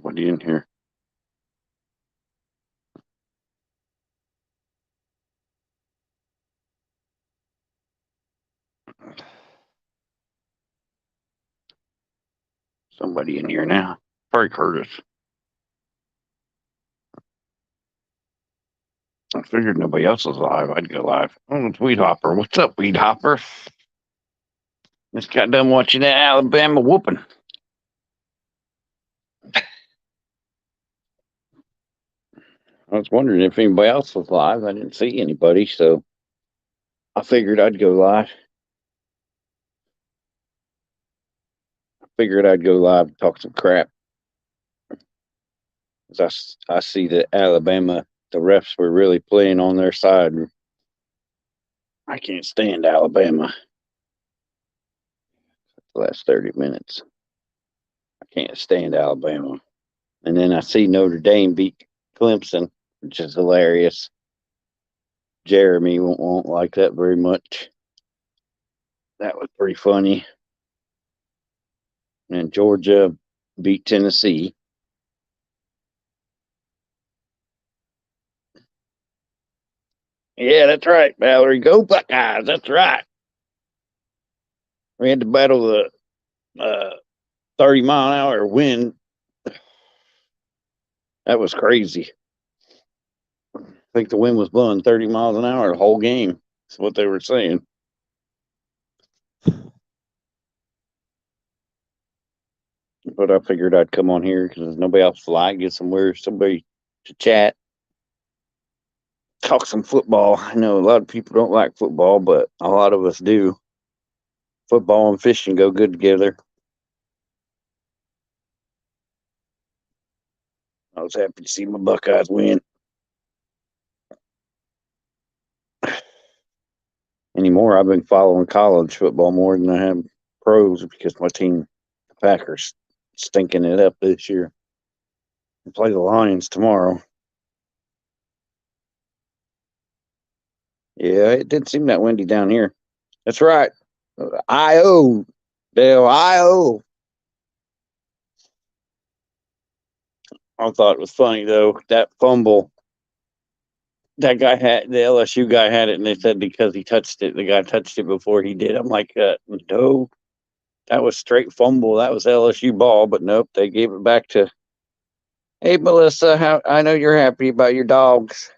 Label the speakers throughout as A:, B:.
A: Nobody in here. Somebody in here now. Probably Curtis. I figured nobody else was live. I'd go live. Oh, it's Weed Hopper. What's up, Weed Hopper? Just got done watching that Alabama whooping. I was wondering if anybody else was live. I didn't see anybody, so I figured I'd go live. And talk some crap. I see that Alabama, the refs were really playing on their side. I can't stand Alabama. The last 30 minutes. I can't stand Alabama. And then I see Notre Dame beat Clemson, which is hilarious. Jeremy won't like that very much. That was pretty funny. And Georgia beat Tennessee. Yeah, that's right, Valerie. Go Buckeyes. That's right. We had to battle the 30-mile-an-hour wind. That was crazy. I think the wind was blowing 30 miles an hour the whole game. That's what they were saying. But I figured I'd come on here because there's nobody else to like, get somewhere, somebody to chat, talk some football. I know a lot of people don't like football, but a lot of us do. Football and fishing go good together. I was happy to see my Buckeyes win. Anymore, I've been following college football more than I have pros because my team, the Packers, stinking it up this year. We play the Lions tomorrow. Yeah, it didn't seem that windy down here. That's right. I-O. Dale, I-O. I thought it was funny, though, that fumble. That guy had, the LSU guy had it, and they said because he touched it, the guy touched it before he did. I'm like, no, that was straight fumble. That was LSU ball, but nope, they gave it back to, hey, Melissa, I know you're happy about your dogs.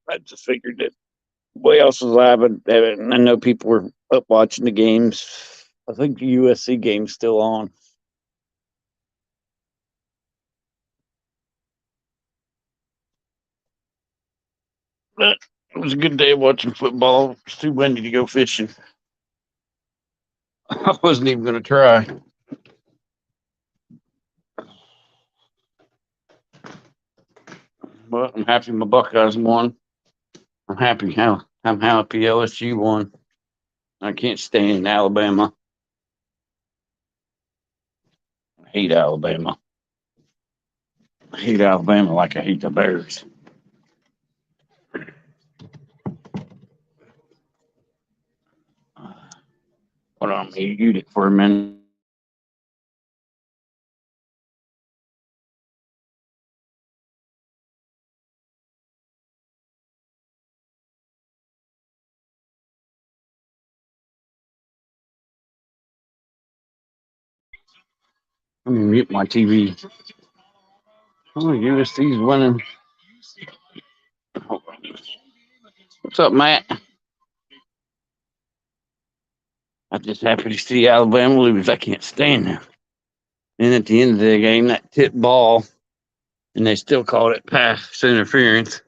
A: I just figured that nobody else was live, and I know people were up watching the games. I think the USC game's still on. But it was a good day of watching football. It's too windy to go fishing. I wasn't even going to try. But I'm happy my Buckeyes won. I'm happy LSU won. I can't stand Alabama. I hate Alabama. I hate Alabama like I hate the Bears. Hold on, mute it for a minute. Let me mute my TV. Oh, USC's winning. What's up, Matt? I'm just happy to see Alabama lose. I can't stand them. And at the end of the game, that tip ball, and they still called it pass interference.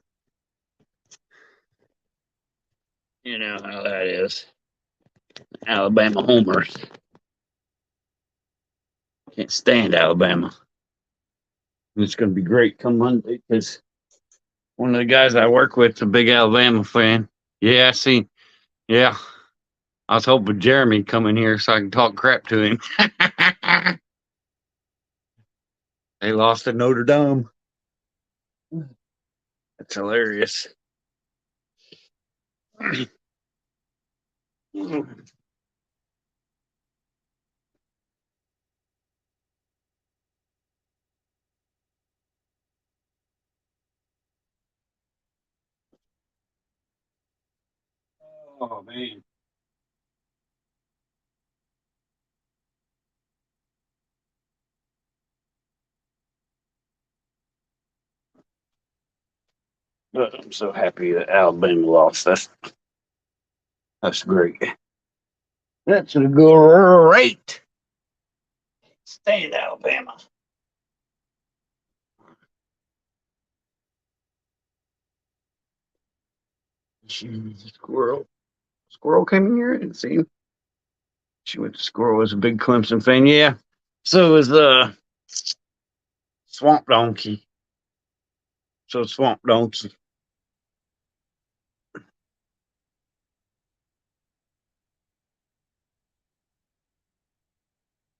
A: You know how that is. Alabama homers. Can't stand Alabama. And it's going to be great come Monday because one of the guys I work with is a big Alabama fan. Yeah, I see. Yeah. I was hoping Jeremy come in here so I can talk crap to him. They lost to Notre Dame. That's hilarious. Oh man. But I'm so happy that Alabama lost. That's great. That's a great. Stand Alabama. Squirrel. Squirrel came in here. I didn't see him. She went to Squirrel was a big Clemson fan. Yeah. So was Swamp Donkey. So Swamp Donkey.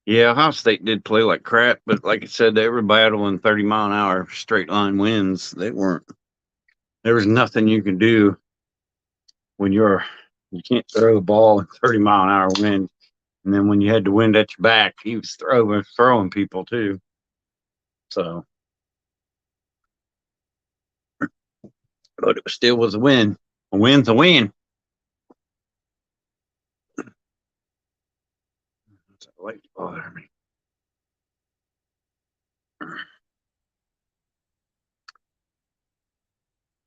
A: Yeah, Ohio State did play like crap, but like I said, they were battling 30-mile-an-hour straight line winds. They weren't. There was nothing you can do when you can't throw the ball in 30-mile-an-hour wind. And then when you had the wind at your back, he was throwing people too. So, but it still was a win. A win's a win. It's a light bother me.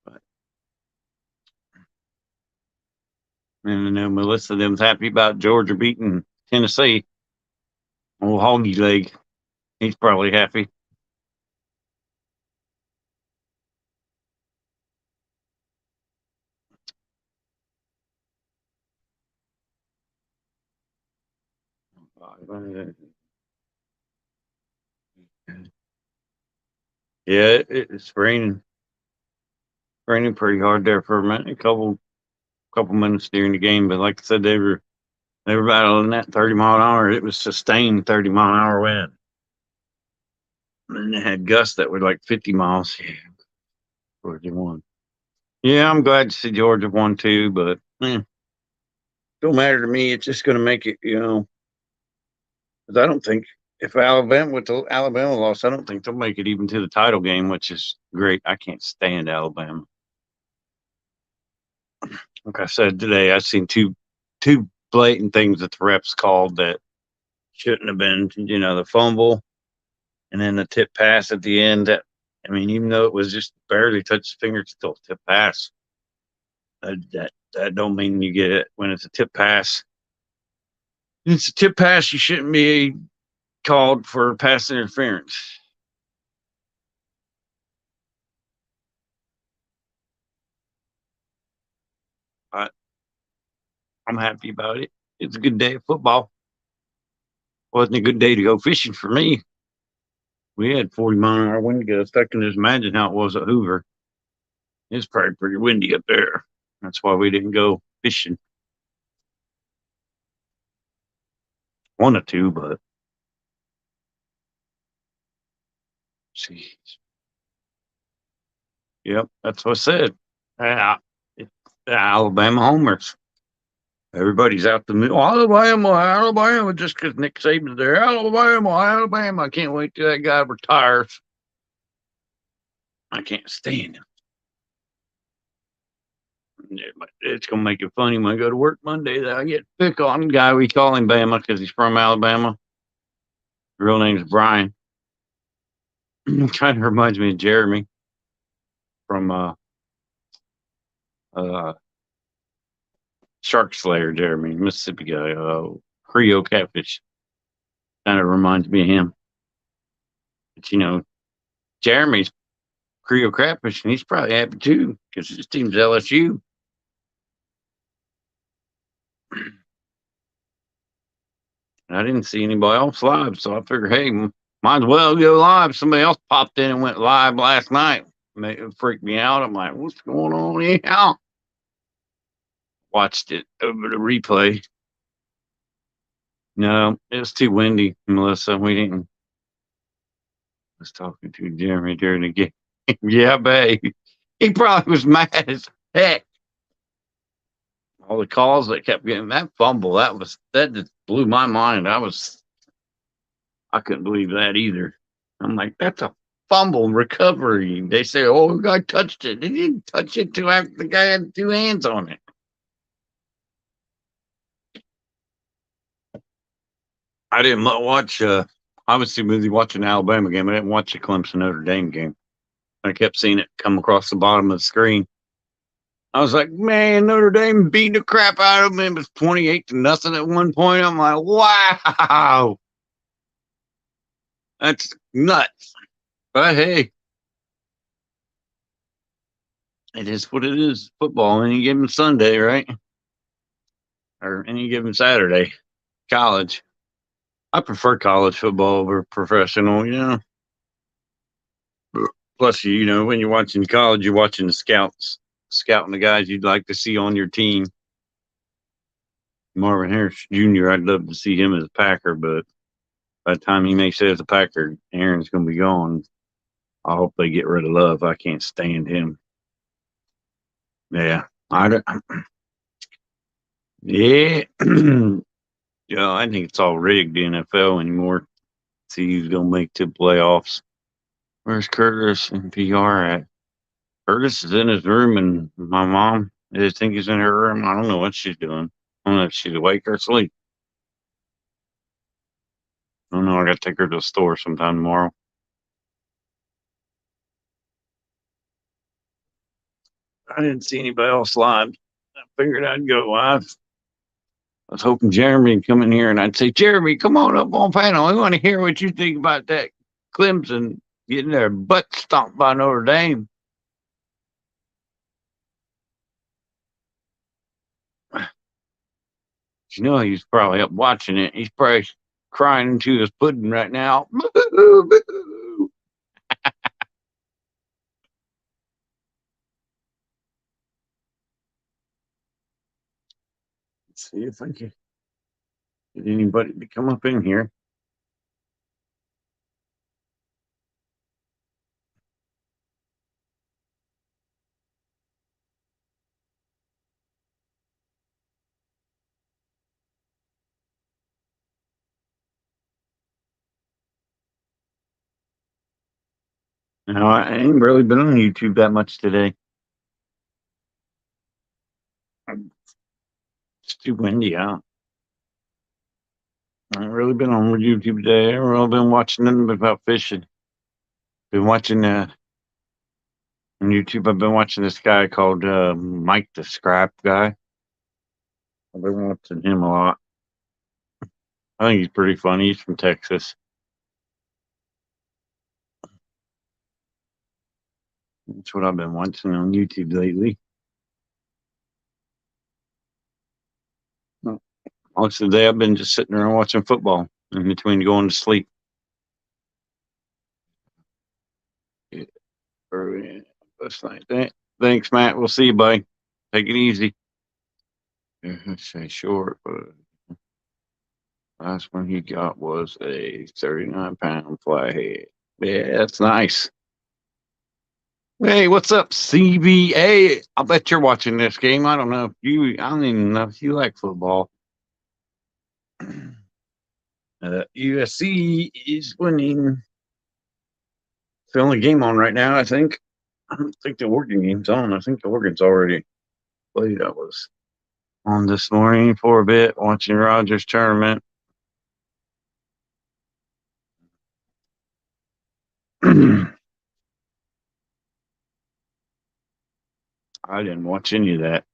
A: But and then Melissa them's happy about Georgia beating Tennessee. Old hoggy leg. He's probably happy. Yeah, it's raining pretty hard there for a minute, a couple minutes during the game. But like I said, they were battling that 30-mile-an-hour. It was sustained 30-mile-an-hour wind, and they had gusts that were like 50 miles. Yeah, Georgia won. Yeah, I'm glad to see Georgia won too, but don't matter to me. It's just going to make it, because I don't think if Alabama lost, I don't think they'll make it even to the title game, which is great. I can't stand Alabama. Like I said today, I've seen two blatant things that the refs called that shouldn't have been. The fumble and then the tip pass at the end. That I mean, even though it was just barely touched finger, it's still a tip pass. That don't mean you get it when it's a tip pass. It's a tip pass. You shouldn't be called for pass interference. I, I'm happy about it. It's a good day of football. Wasn't a good day to go fishing for me. We had 40-mile-an-hour wind gusts. I can just imagine how it was at Hoover. It's probably pretty windy up there. That's why we didn't go fishing. Wanted to, but see. Yep, that's what I said. Uh, it's Alabama homers. Everybody's out the middle. Alabama, Alabama, just because Nick Saban's there. Alabama, Alabama. I can't wait till that guy retires. I can't stand him. It's going to make it funny when I go to work Monday that I get to pick on the guy. We call him Bama because he's from Alabama. Real name's Brian. Kind of reminds me of Jeremy from uh, Shark Slayer, Jeremy, Mississippi guy. Creole Catfish. Kind of reminds me of him. But Jeremy's Creole Catfish, and he's probably happy too because his team's LSU. And I didn't see anybody else live, so I figured, hey, might as well go live. Somebody else popped in and went live last night. It freaked me out. I'm like, what's going on here? Watched it over the replay. No, it was too windy, Melissa. We didn't. I was talking to Jeremy during the game. Yeah, babe. He probably was mad as heck. All the calls that kept getting that fumble, that just blew my mind. I couldn't believe that either. I'm like, that's a fumble recovery. They say, oh, the guy touched it. They didn't touch it till after the guy had two hands on it. I didn't watch. I was too busy watching the Alabama game. I didn't watch the Clemson Notre Dame game. I kept seeing it come across the bottom of the screen. I was like, man, Notre Dame beating the crap out of them. It was 28-0 at one point. I'm like, wow, that's nuts. But hey, it is what it is. Football any given Sunday, right? Or any given Saturday. College. I prefer college football over professional, Plus, when you're watching college, you're watching the scouts, scouting the guys you'd like to see on your team. Marvin Harris Jr., I'd love to see him as a Packer, but by the time he makes it as a Packer, Aaron's going to be gone. I hope they get rid of Love. I can't stand him. Yeah. Yeah. Yeah, I think it's all rigged, the NFL anymore. See who's going to make the playoffs. Where's Curtis and PR at? Curtis is in his room, and my mom, I think he's in her room. I don't know what she's doing. I don't know if she's awake or asleep. I don't know. I got to take her to the store sometime tomorrow. I didn't see anybody else live. I figured I'd go live. I was hoping Jeremy would come in here and I'd say, Jeremy, come on up on panel. I want to hear what you think about that Clemson getting their butt stomped by Notre Dame. He's probably up watching it. He's probably crying into his pudding right now. Let's see if I can get anybody to come up in here. No, I ain't really been on YouTube that much today. It's too windy out. I ain't really been on YouTube today. I haven't really been watching nothing about fishing. Been watching on YouTube. I've been watching this guy called Mike the Scrap Guy. I've been watching him a lot. I think he's pretty funny. He's from Texas. That's what I've been watching on YouTube lately. Most of the day, I've been just sitting there watching football in between going to sleep. Thanks, Matt. We'll see you, buddy. Take it easy. Say short, but last one he got was a 39-pound flathead. Yeah, that's nice. Hey, what's up, CBA? I'll bet you're watching this game. I don't even know if you like football. USC is winning. It's the only game on right now, I think. I don't think the Oregon game's on. I think the Oregon's already played. I was on this morning for a bit watching Rogers tournament. I didn't watch any of that.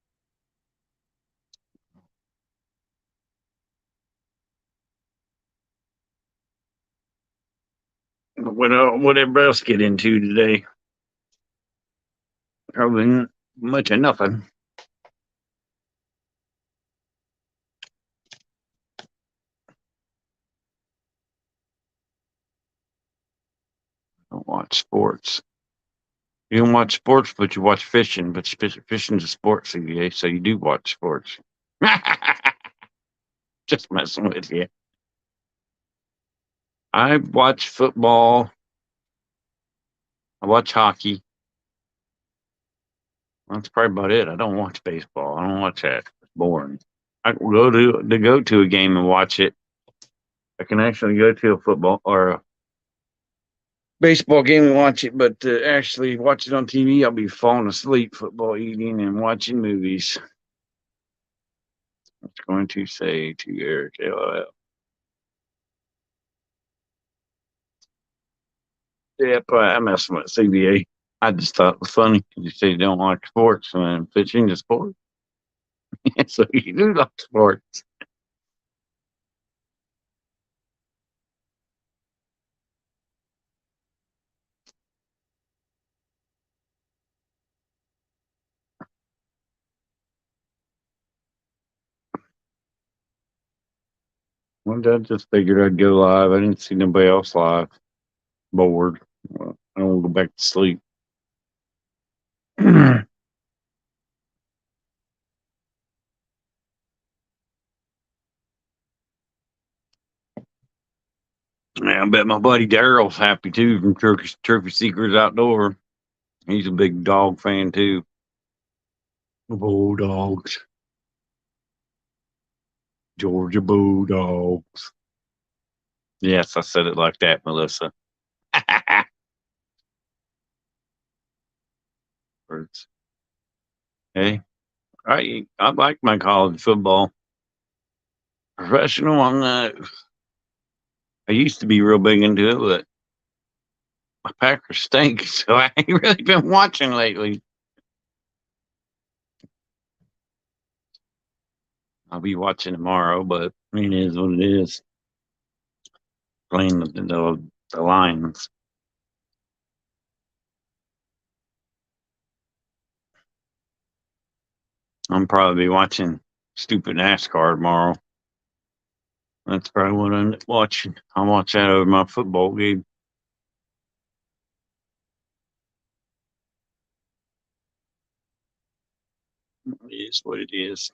A: What everybody else get into today? Probably much of nothing. Don't watch sports. You don't watch sports, but you watch fishing. But fishing's a sport, CBA, so you do watch sports. Just messing with you. I watch football. I watch hockey. That's probably about it. I don't watch baseball. I don't watch that. boring. I can go to a game and watch it. I can actually go to a football or a baseball game and watch it, but to actually watch it on TV, I'll be falling asleep, football eating, and watching movies. I was going to say to Eric, LOL. Yeah, but I'm messing with CBA. I just thought it was funny because you say you don't like sports and pitch into sports. So you do like sports. Well, I just figured I'd go live. I didn't see nobody else live. Bored. Well, I don't want to go back to sleep. Man, I bet my buddy Daryl's happy too from Trophy Seekers Outdoor. He's a big dog fan too. Bulldogs. Georgia Bulldogs. Yes, I said it like that, Melissa. Words. Hey, I like my college football. Professional, I'm not. I used to be real big into it, but my Packers stink, so I ain't really been watching lately. I'll be watching tomorrow, but I mean, it is what it is. Playing the Lions. I'm probably watching stupid NASCAR tomorrow. That's probably what I'm watching. I'll watch that over my football game. It is what it is.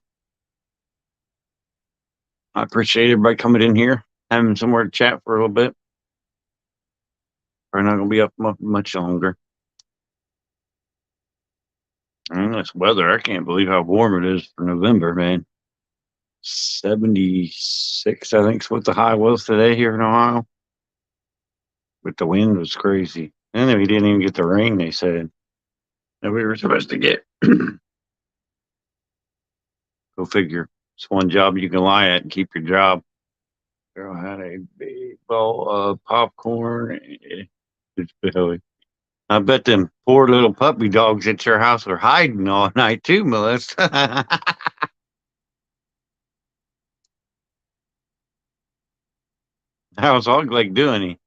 A: I appreciate everybody coming in here, having somewhere to chat for a little bit. We're not going to be up much longer. This weather, I can't believe how warm it is for November, man. 76, I think, is what the high was today here in Ohio. But the wind was crazy. And then we didn't even get the rain, they said, that we were supposed to get. Go figure. It's one job you can lie at and keep your job. Girl had a big bowl of popcorn. It's Billy. I bet them poor little puppy dogs at your house are hiding all night too, Melissa. How's Hog Leg doing?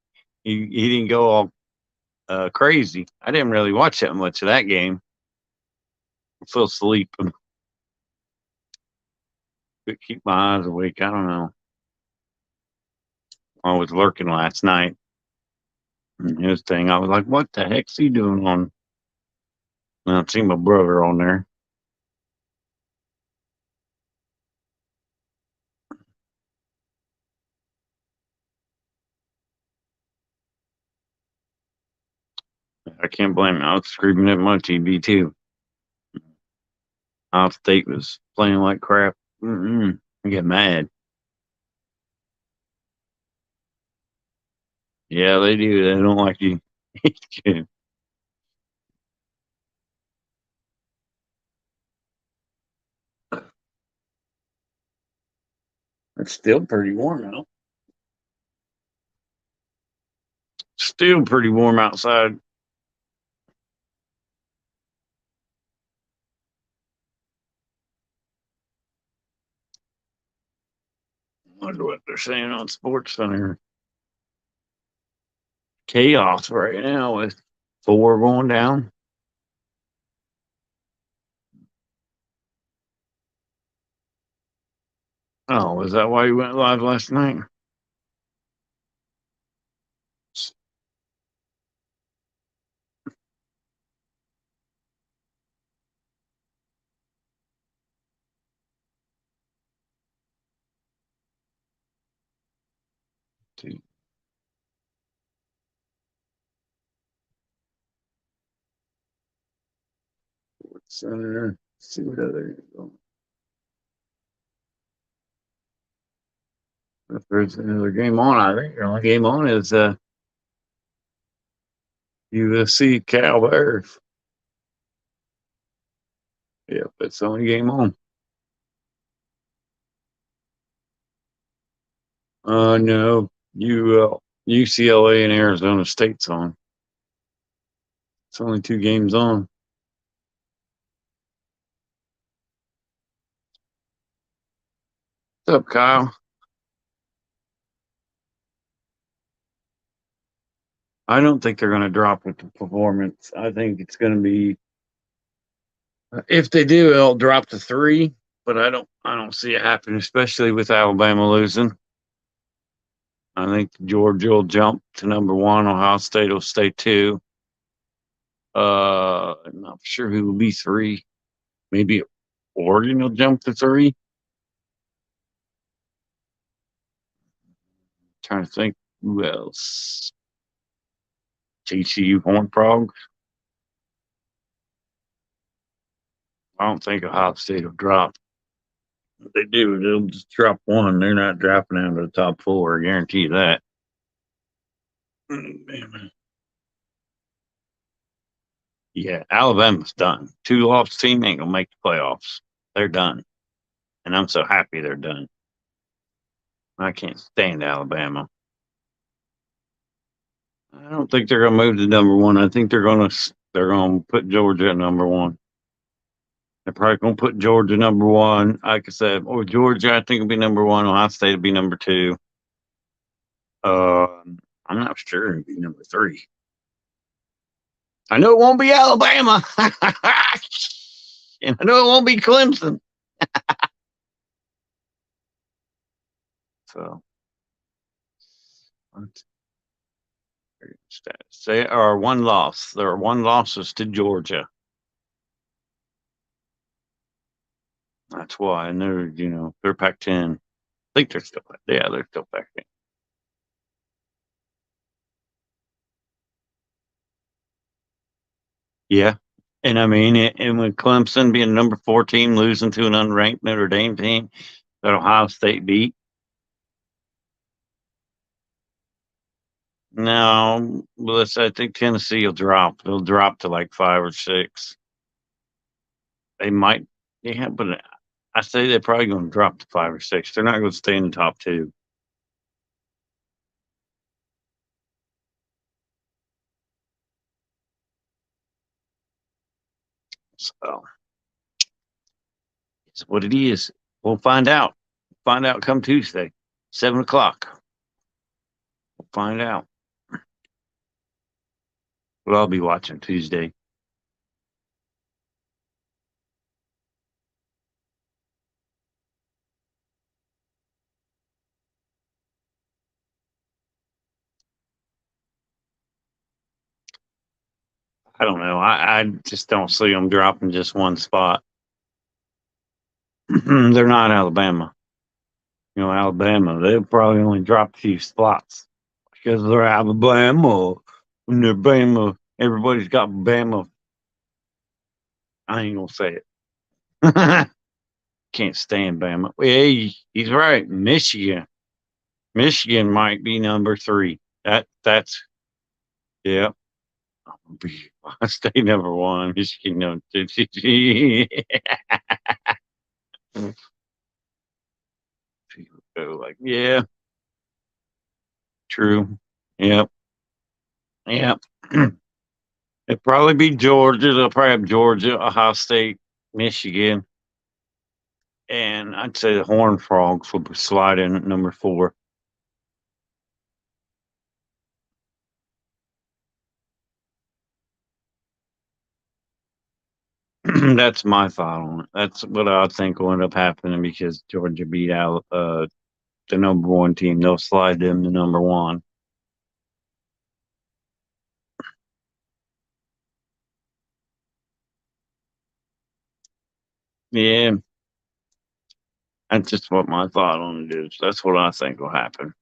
A: He didn't go all crazy. I didn't really watch that much of that game. I fell asleep and could keep my eyes awake. I don't know. I was lurking last night. And his thing, I was like, "What the heck's he doing on?" And I see my brother on there. I can't blame him. I was screaming at my TV too. Ohio State was playing like crap. I get mad. Yeah, they do. They don't like you. It's still pretty warm out. Still pretty warm outside. I wonder what they're saying on Sports Center. Chaos right now with four going down. Oh, is that why you went live last night? Sports Center. See what other. If there's another game on, I think the only game on is USC Cal Bears. Yep, that's the only game on. No, UCLA and Arizona State's on. It's only two games on. What's up, Kyle? I don't think they're going to drop with the performance. I think it's going to be, if they do, they'll drop to 3. But I don't see it happening, especially with Alabama losing. I think Georgia will jump to number 1. Ohio State will stay 2. I'm not sure who will be 3. Maybe Oregon will jump to 3. Trying to think who else. TCU Horned Frogs. I don't think Ohio State will drop. If they do, they'll just drop 1. They're not dropping out of the top 4. I guarantee you that. Yeah, Alabama's done. 2-loss team ain't gonna make the playoffs. They're done, and I'm so happy they're done. I can't stand Alabama. I don't think they're gonna move to number 1. I think they're gonna put Georgia at number 1. They're probably gonna put Georgia number 1. Like I said, or Georgia, I think will be number 1. Ohio State will be number 2. I'm not sure it'll be number 3. I know it won't be Alabama. And I know it won't be Clemson. So, they are 1 loss. There are 1 losses to Georgia. That's why. And they're Pac-10. I think they're still, they're still Pac-10. Yeah. And I mean, and with Clemson being number 4 team, losing to an unranked Notre Dame team that Ohio State beat. No, I think Tennessee will drop. They'll drop to like 5 or 6. They might, yeah, but I say they're probably going to drop to 5 or 6. They're not going to stay in the top 2. So it's what it is. We'll find out. Find out come Tuesday, 7 o'clock. We'll find out. Well, I'll be watching Tuesday. I don't know. I just don't see them dropping just 1 spot. They're not Alabama. Alabama, they'll probably only drop a few spots because they're Alabama. And they're Bama. Everybody's got Bama. I ain't going to say it. Can't stand Bama. Hey, he's right. Michigan. Michigan might be number 3. That's yeah. I stay number 1. Michigan number 2. People go like, yeah, true. Yep. Yep. It'd probably be Georgia. They'll probably have Georgia, Ohio State, Michigan. And I'd say the Horned Frogs will slide in at number 4. That's my thought on it. That's what I think will end up happening because Georgia beat out the number 1 team. They'll slide them to number 1. Yeah, that's just what my thought on it is. That's what I think will happen.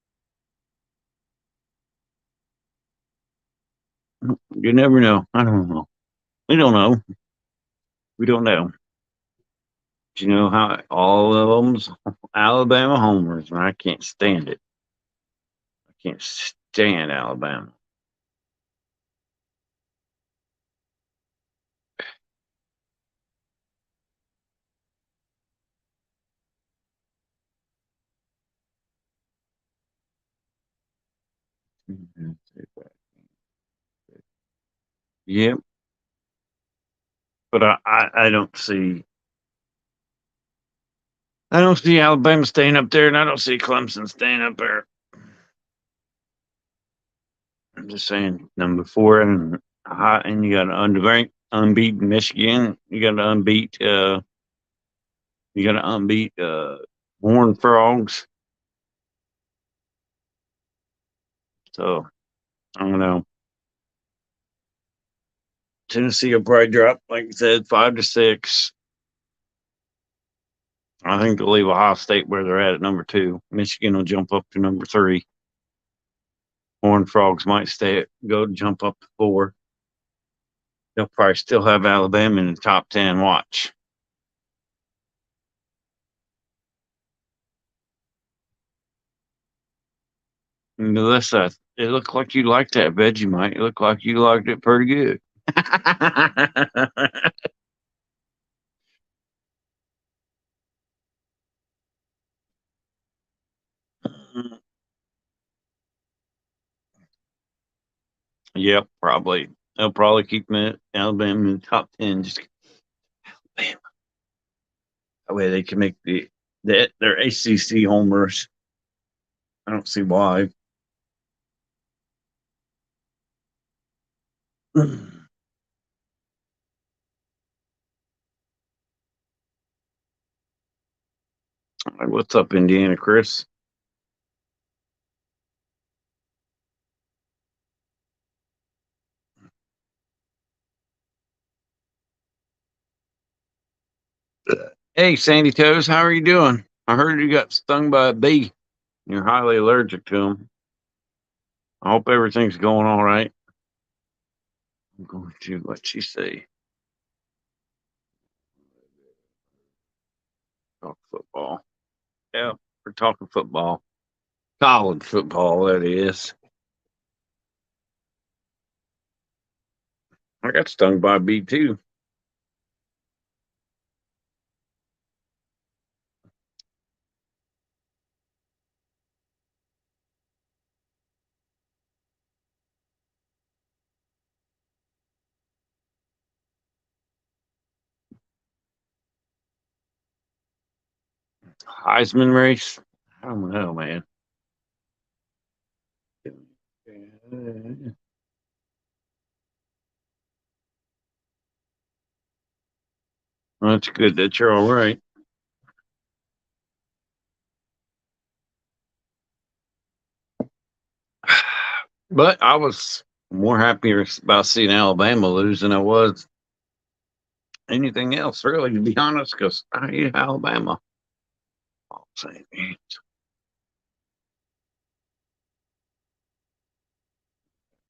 A: You never know. I don't know. We don't know. We don't know. you know how all of them's Alabama homers, and I can't stand it. I can't stand Alabama. Yep, but I don't see Alabama staying up there, and I don't see Clemson staying up there. I'm just saying, number four and hot, and you got an unranked, unbeaten Michigan. You got to unbeat Horned Frogs. So I don't know. Tennessee will probably drop, like I said, 5-6. I think they'll leave Ohio State where they're at number two. Michigan will jump up to number three. Horned Frogs might jump up to four. They'll probably still have Alabama in the top 10. Watch. Melissa, it looked like you liked that Vegemite. It looked like you liked it pretty good. Yep, probably. They'll probably keep Alabama in the top 10. Just Alabama. That way they can make their ACC homers. I don't see why. What's up, Indiana, Chris? Hey, Sandy Toes, how are you doing? I heard you got stung by a bee. You're highly allergic to them. I hope everything's going all right. I'm going to let you say. Talk football. Yeah, we're talking football. College football, that is. I got stung by a bee too. Heisman race? I don't know, man. Well, that's good that you're all right. But I was more happier about seeing Alabama lose than I was anything else, really, to be honest, because I hate Alabama. I'll say it.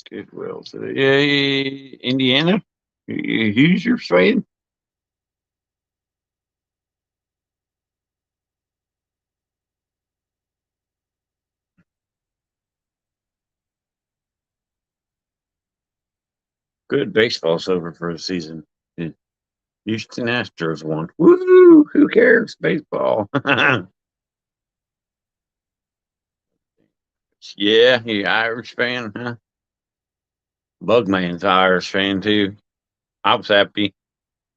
A: Goodwill today. Yay, Indiana. Who's your fan? Good baseball's over for the season. Houston Astros won. Woo! Who cares? Baseball. Yeah, you Irish fan, huh? Bugman's Irish fan too. I was happy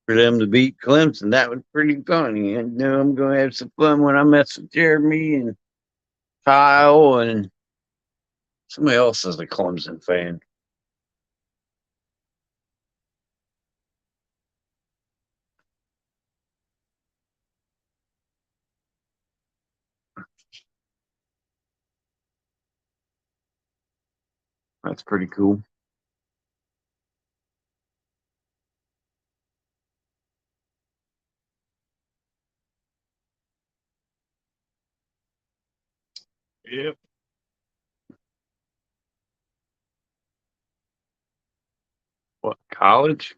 A: for them to beat Clemson. That was pretty funny. And you know, I'm gonna have some fun when I mess with Jeremy and Kyle and somebody else is a Clemson fan. That's pretty cool. Yep. What college?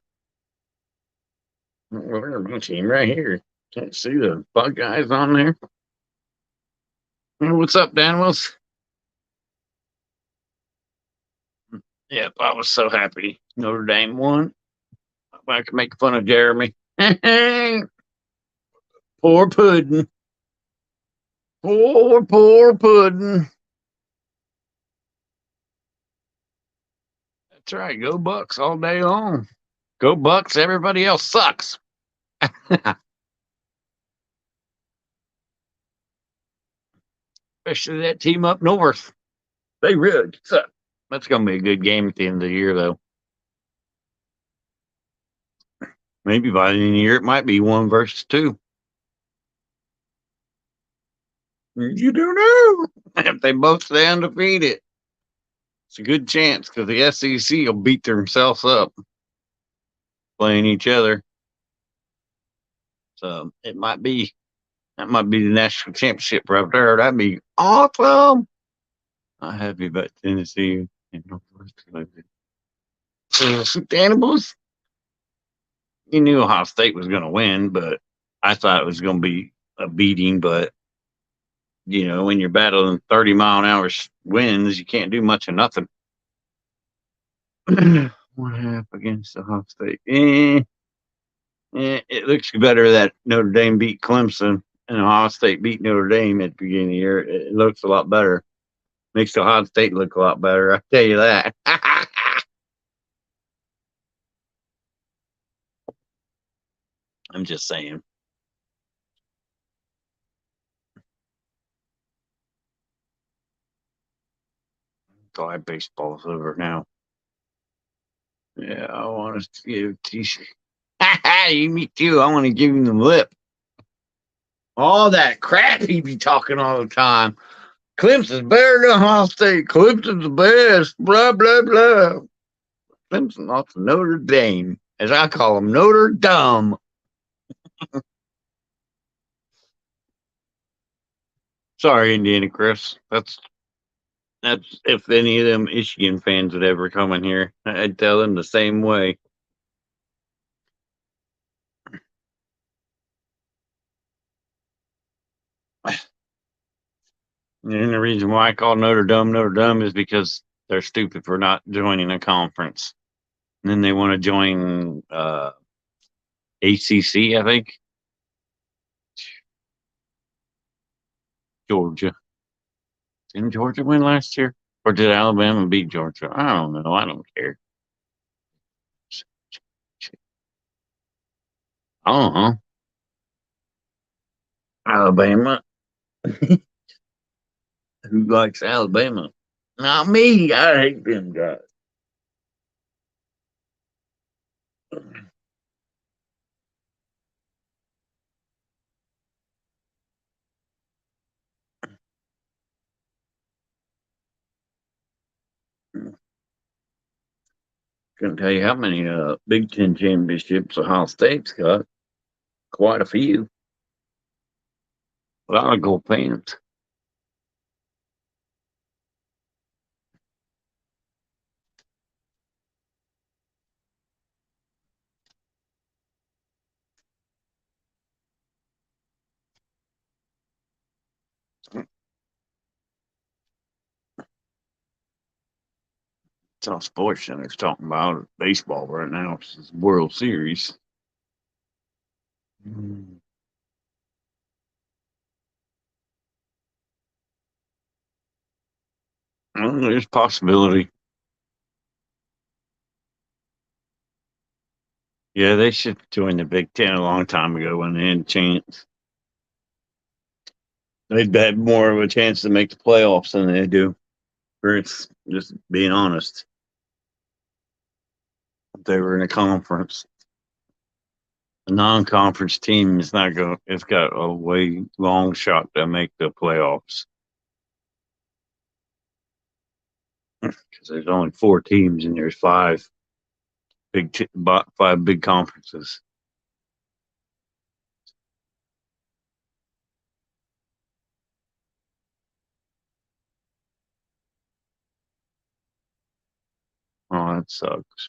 A: We're on my team right here. Can't see the Buckeyes on there. Hey, what's up, Daniels? Yep, I was so happy Notre Dame won. I could make fun of Jeremy. Poor pudding. Poor pudding. That's right. Go Bucks all day long. Go Bucks. Everybody else sucks. Especially that team up north. They really suck. That's going to be a good game at the end of the year, though. Maybe by the end of the year, it might be 1-2. You don't know. If they both stay undefeated, it's a good chance because the SEC will beat themselves up playing each other. So it might be that might be the national championship right there. That'd be awesome. Not happy about Tennessee and Northwest Animals. You knew Ohio State was going to win, but I thought it was going to be a beating. But when you're battling 30-mile-an-hour winds, you can't do much of nothing. 1.5 against Ohio State. It looks better that Notre Dame beat Clemson and Ohio State beat Notre Dame at the beginning of the year. It looks a lot better. Makes Ohio State look a lot better. I tell you that. I'm just saying. Glad baseball's over now. Yeah, I want to give T-shirt. You, me too. I want to give him the lip. All that crap he be talking all the time. Clemson's better than Ohio State. Clemson's the best. Blah, blah, blah. Clemson lost to Notre Dame, as I call them, Notre Dame. Sorry, Indiana Chris. That's if any of them Michigan fans would ever come in here, I'd tell them the same way. And the reason why I call Notre Dame is because they're stupid for not joining a conference. And then they want to join ACC, I think. Georgia. Didn't Georgia win last year? Or did Alabama beat Georgia? I don't know. I don't care. I don't know. Alabama. Who likes Alabama? Not me. I hate them guys. Couldn't tell you how many Big Ten championships Ohio State's got. Quite a few. A lot of gold pants. It's all Sports Center's talking about baseball right now. It's World Series. Well, there's possibility. Yeah, they should join the Big Ten a long time ago when they had a chance. They'd had more of a chance to make the playoffs than they do. For it's just being honest. If they were in a conference. A non-conference team is not going. It's got a way long shot to make the playoffs because there's only 4 teams and there's five big conferences. Oh, that sucks.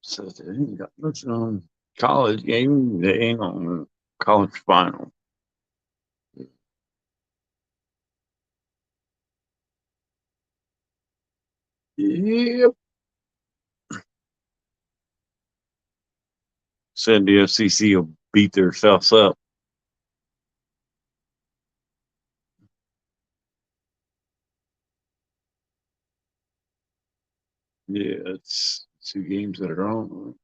A: So they ain't got much on college game. They ain't on college final. Yep. Said the FCC will beat themselves up. Yeah, it's 2 games that are on.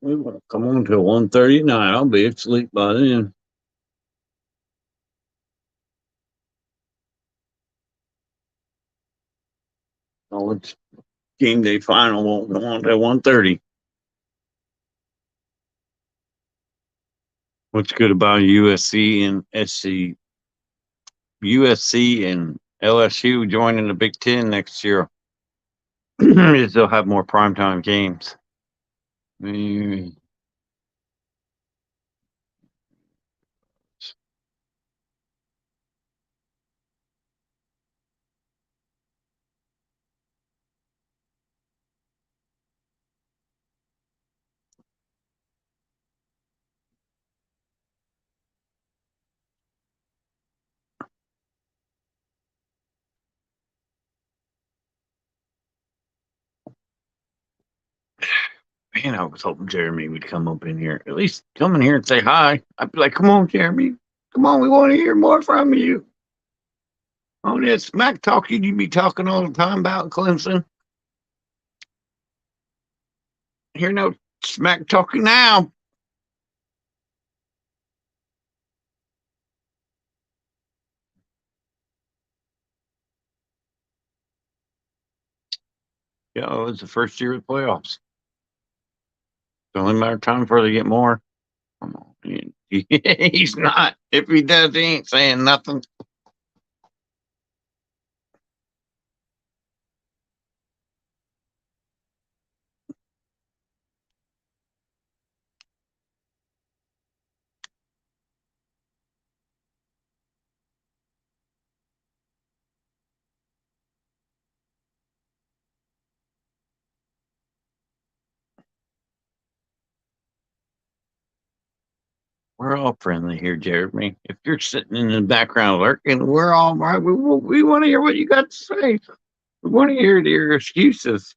A: We want to come on till 1:39. I'll be asleep by then. Oh, it's game day final won't go on till 1:30. What's good about USC and SC? USC and LSU joining the Big Ten next year. Is they'll have more primetime games. Mm, Man, I was hoping Jeremy would come up in here. At least come in here and say hi. I'd be like, come on, Jeremy. Come on, we want to hear more from you. On this smack talking you be talking all the time about Clemson. Hear no smack talking now. Yeah, it's the first year of the playoffs. It's only a matter of time before they get more. Come on. He's not. If he does, he ain't saying nothing. We're all friendly here, Jeremy. If you're sitting in the background lurking, we're all right. We want to hear what you got to say. We want to hear your excuses.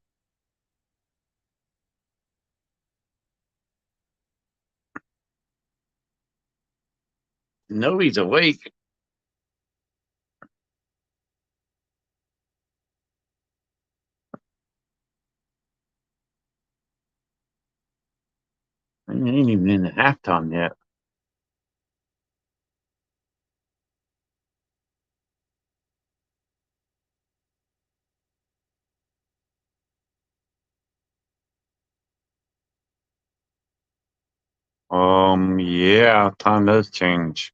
A: Nobody's awake. I ain't even in the halftime yet. Yeah, time does change.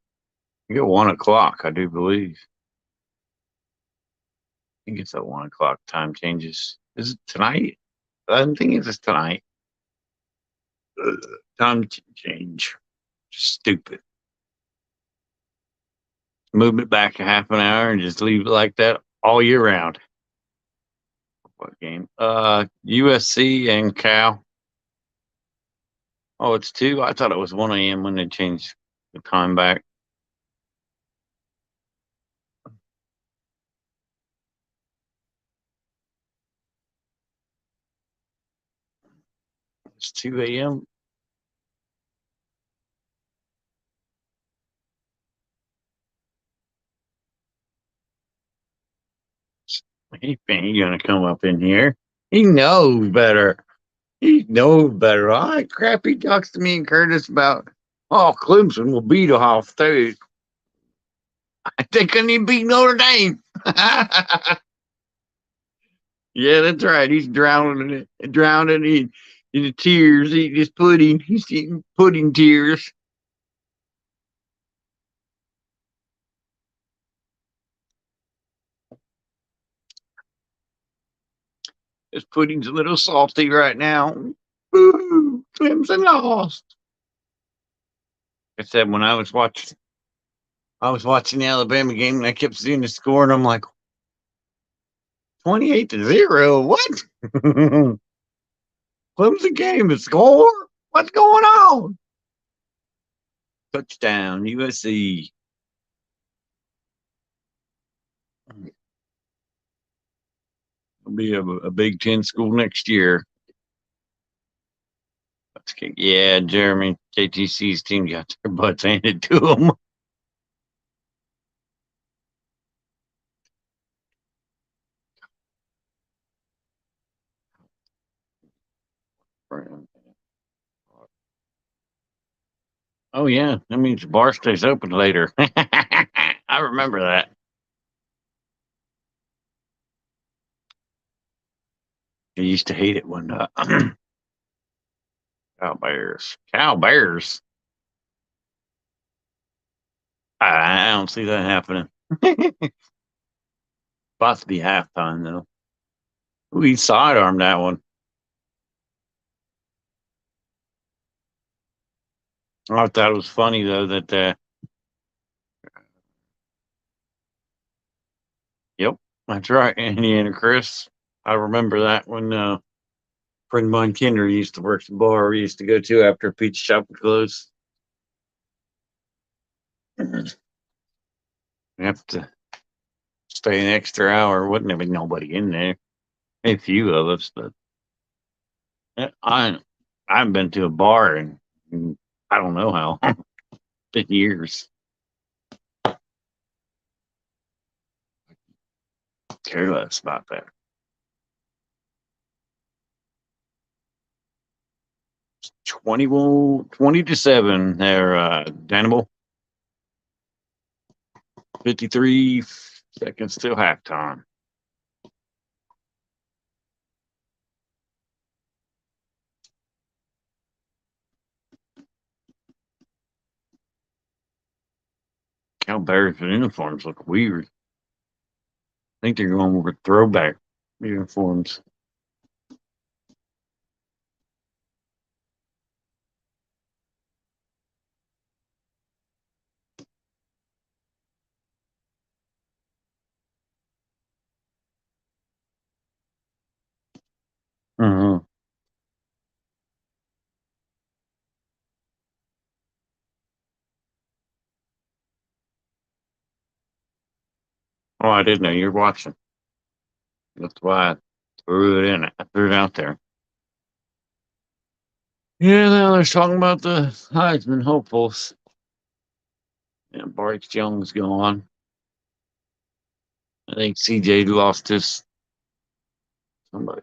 A: You get 1 o'clock, I do believe. I think it's at 1 o'clock. Time changes. Is it tonight? I don't think it's tonight. Time change. Just stupid. Move it back a half an hour and just leave it like that all year round. What game? USC and Cal. Oh, it's 2. I thought it was 1 a.m. when they changed the time back. It's 2 a.m. He ain't gonna come up in here. He knows better. He knows better. All that crap he talks to me and Curtis about. Oh, Clemson will beat Ohio State. They couldn't even beat Notre Dame. Yeah, that's right. He's drowning in the tears, eating his pudding. He's eating pudding tears. His pudding's a little salty right now. Boo! Clemson lost. I said when I was watching the Alabama game and I kept seeing the score and I'm like, 28-0. What? Clemson game to score? What's going on? Touchdown, USC. It'll be a Big Ten school next year. Yeah, Jeremy, JTC's team got their butts handed to them. Oh, yeah, that means the bar stays open later. I remember that. I used to hate it when Cow Bears. I don't see that happening. About to be halftime though. We sidearmed that one. I thought it was funny though that. Yep, that's right, Indiana Chris. I remember that when friend of mine Kinder used to work the bar we used to go to after Pizza Shop would close. We have to stay an extra hour. Wouldn't have been nobody in there. A few of us, but I haven't been to a bar in I don't know how. Been years. Care less about that. 20-7 there, Danimal. 53 seconds till halftime. Cal Bears uniforms look weird. I think they're going with throwback uniforms. Mm-hmm. Oh, I didn't know you were watching. That's why I threw it in. I threw it out there. Yeah, now they're talking about the Heisman hopefuls. Yeah, Bryce Young's gone. I think CJ lost his somebody.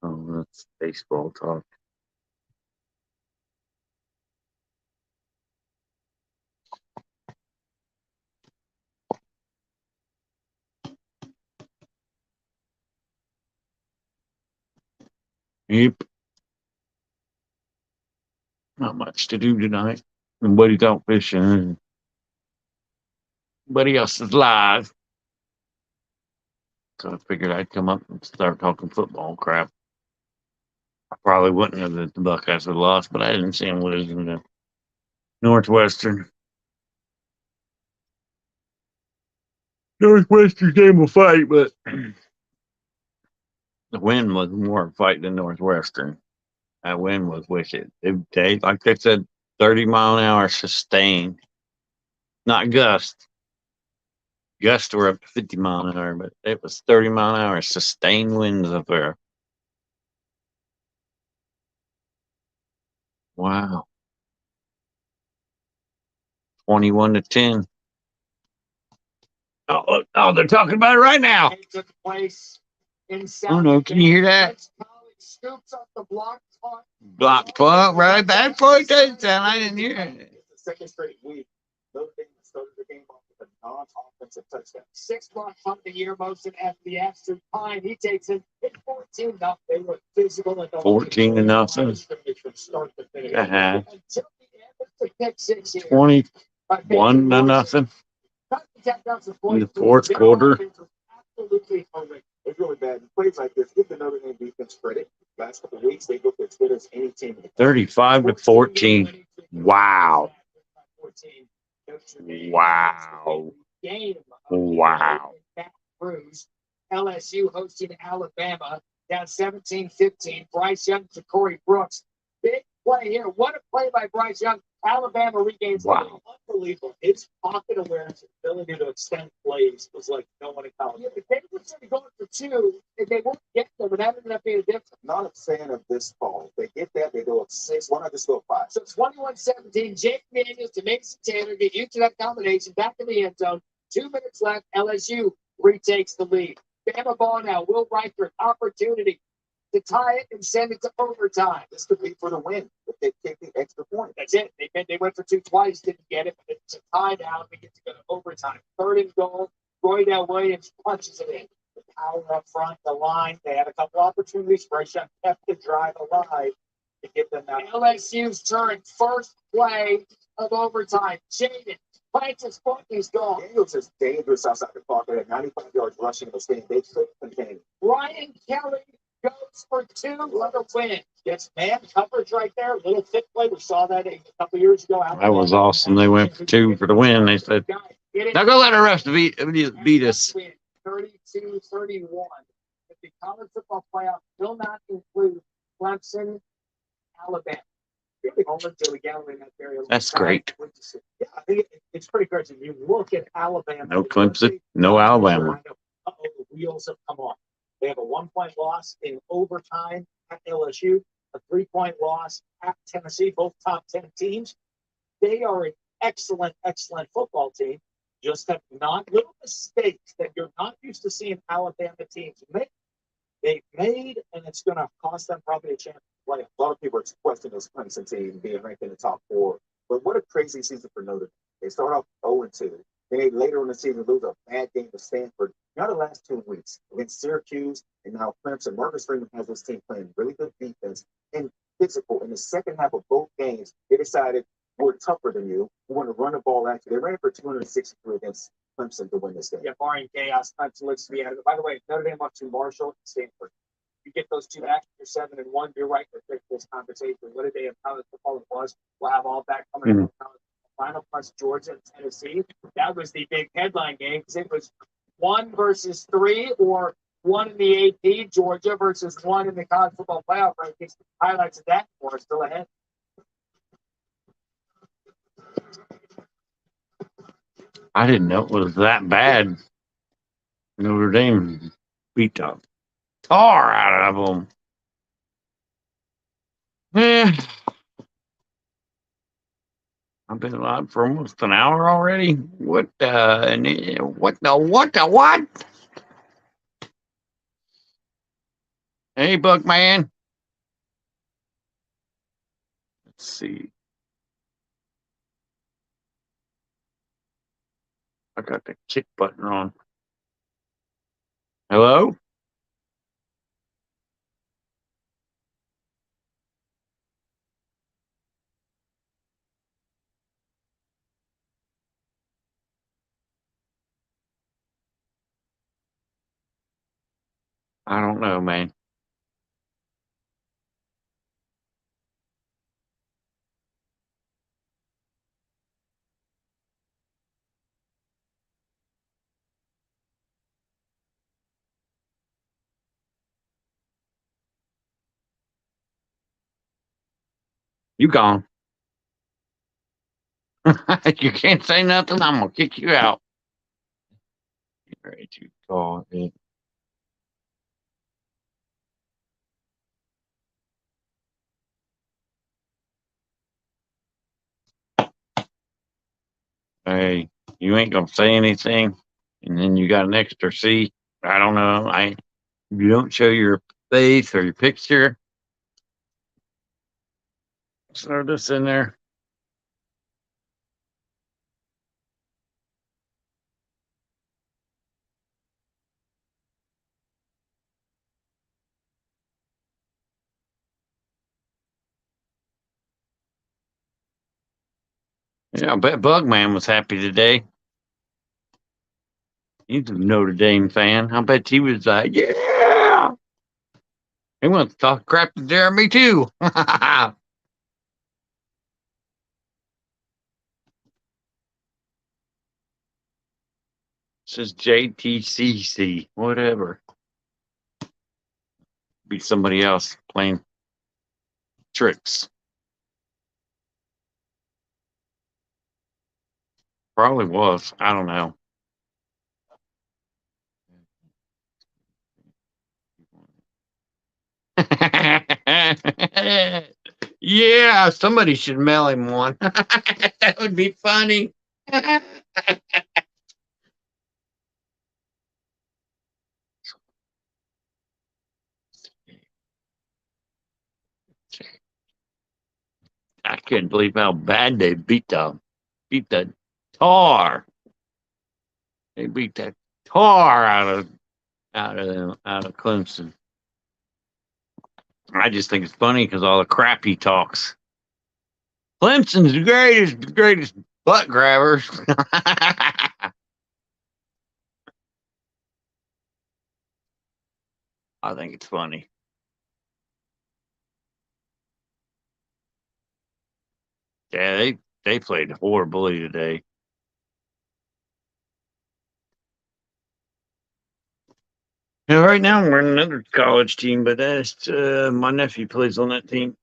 A: Oh, that's baseball talk. Yep. Not much to do tonight. Nobody's out fishing. Nobody else is live. So I figured I'd come up and start talking football crap. I probably wouldn't have if the Buckeyes had lost, but I didn't see them losing to Northwestern. Northwestern game will fight, but the win was more of a fight than Northwestern. That win was wicked. They like they said, 30-mile-an-hour sustained, not gust. Gusts were up to 50 mile an hour, but it was 30-mile-an-hour sustained winds up there. Wow. 21-10. Oh, they're talking about it right now. Oh no, can you hear that? Block punt, right back for a touchdown. I didn't hear it. It's the second straight week. Notre Dame started the game off with a non-offensive touchdown. 6-block punt the year, Motion after the Astrid Pine. He takes it. It's 14-0. They were physical. 14-0. Start to finish. Until the end, it's a pick 6 here. 21-0. In the fourth quarter. Absolutely horrific. It's really bad. Plays like this, give the Notre Dame defense credit. Last couple of weeks, they looked at Twitter's any team. 35-14. Wow. Wow. Wow.
B: LSU hosting Alabama down 17-15. Bryce Young to Corey Brooks. Big play here. What a play by Bryce Young. Alabama regains the lead. Unbelievable. His pocket awareness and ability to extend plays was like no one in college. Yeah, if they were going for two, if they weren't getting them, and that ended up being a difference. Not a fan of this call. They get that, they go up 6. Why not just go 5? So 21-17. Jake Daniels to Mason Taylor get used to that combination. Back in the end zone. 2 minutes left. LSU retakes the lead. Bama ball now. Will Reichert opportunity to tie it and send it to overtime. This could be for the win if they kick the extra point. That's it. They went for 2 twice, didn't get it, but it's a tie now. We get to go to overtime. 3rd and goal. Roydell Williams punches it in. The power up front, the line. They had a couple opportunities. Bryce Young kept the drive alive to give them that. LSU's turn. First play of overtime. Jaden plants his foot, he's gone. Daniels is dangerous outside the clock. They had 95 yards rushing in the game. They couldn't contain. Ryan Kelly goes for 2. Let her win. Gets man coverage right there. Little thick play. We saw that a couple years ago.
A: That was awesome. They went for 2 for the win. They said, now go let the rest beat us.
B: 32-31. The college football playoff will not include Clemson, Alabama.
A: That's great.
B: Yeah, I think it's pretty crazy. You look at Alabama.
A: No Clemson, no Alabama.
B: The wheels have come off. They have a 1-point loss in overtime at LSU, a 3-point loss at Tennessee, both top 10 teams. They are an excellent, excellent football team. Just have not little mistakes that you're not used to seeing Alabama teams make. They've made, and it's going to cost them probably a chance to play. A lot of people are questioning this Clemson team being ranked in the top 4. But what a crazy season for Notre Dame. They start off 0-2. Then later in the season lose a bad game to Stanford. Now the last 2 weeks against Syracuse and now Clemson. Marcus Freeman has this team playing really good defense and physical. In the second half of both games, they decided we're tougher than you. We want to run the ball at you. They ran for 263 against Clemson to win this game. Yeah, barring chaos, Clemson looks to be out of it. By the way, Notre Dame up to Marshall and Stanford. You get those 2 back, you're 7-1. You're right to pick this conversation. What a day of college football it was. We'll have all that coming up. Final plus Georgia and Tennessee. That was the big headline game because it was 1 versus 3 or 1 in the AP, Georgia versus 1 in the college football playoff rankings. Highlights of that are still ahead.
A: I didn't know it was that bad. Notre Dame beat the tar out of them. Yeah. I've been live for almost an hour already. What the? Hey, Buckman. Let's see. I got the kick button on. Hello? I don't know, man. You gone. You can't say nothing. I'm going to kick you out. Get ready to call it. Hey, you ain't going to say anything. And then you got an extra C. I don't know. You don't show your face or your picture. Throw this in there. Yeah, I bet Bugman was happy today. He's a Notre Dame fan. I bet he was like, yeah. He wants to talk crap to Jeremy, too. says JTCC, whatever. Be somebody else playing tricks. Probably was. I don't know. Yeah, somebody should mail him one. That would be funny. I couldn't believe how bad they beat the tar. They beat that tar out of Clemson. I just think it's funny because all the crap he talks. Clemson's the greatest butt grabbers. I think it's funny. Yeah, they played horribly today. Yeah, right now we're in another college team, but that's my nephew plays on that team.